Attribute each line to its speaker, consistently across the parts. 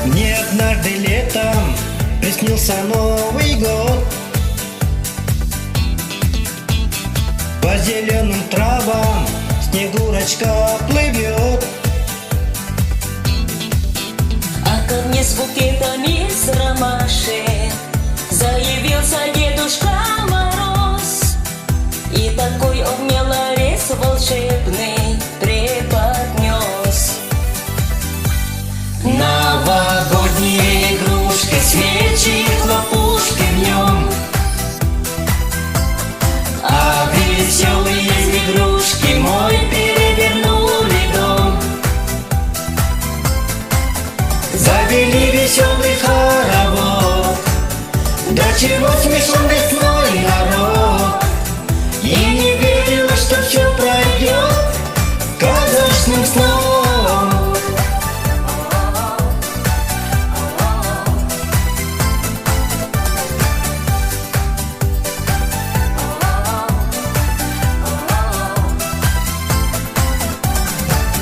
Speaker 1: Мне однажды летом приснился Новый год. По зеленым травам Снегурочка плывет.
Speaker 2: А ко мне с букетами с ромашек заявился Дедушка Мороз, и такой он мне ларец волшебный преподнес. Новогодние игрушки, свечи, хлопушки в нем, а веселые игрушки мой перевернули дом. Завели веселый хоровод, до чего смешон весной народ, и не верила, что все пройдет сказочным сном.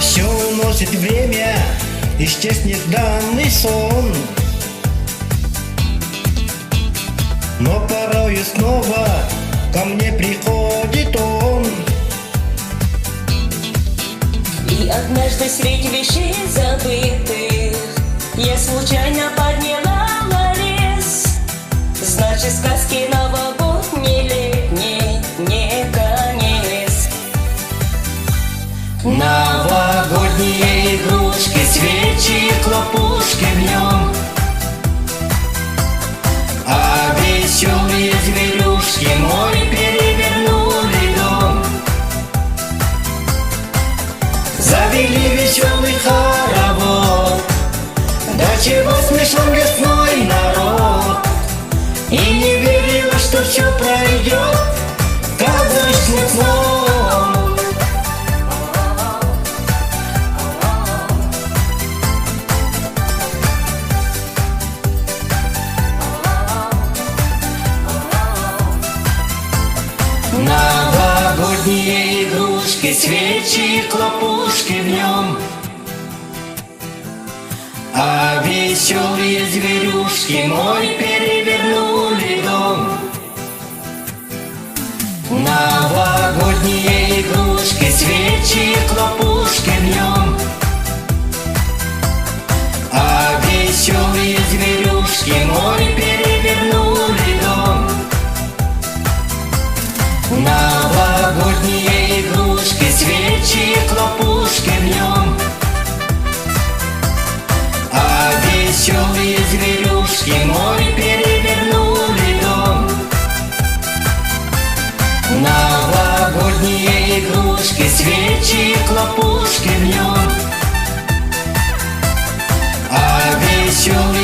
Speaker 1: Все уносит время, исчезнет данный сон, но порою снова ко мне приходит он.
Speaker 2: И однажды среди вещей забытых я случайно подняла ларец. Значит, сказки новогодней летней не конец. Новогодние игрушки, свечи, хлопушки в нем, а веселые зверюшки мой перевернули дом. Завели веселый хоровод, до чего смешон весной народ, и не верила, что все пройдет сказочным сном. Новогодние игрушки, свечи, хлопушки в нем, а веселые зверюшки мой перевернули дом. Новогодние игрушки, свечи, хлопушки в нем, а веселые зверюшки мой перевернули дом. Новогодние игрушки, свечи, хлопушки в нем, а веселые зверюшки мой перевернули дом. Новогодние игрушки, свечи, хлопушки в нем, а веселые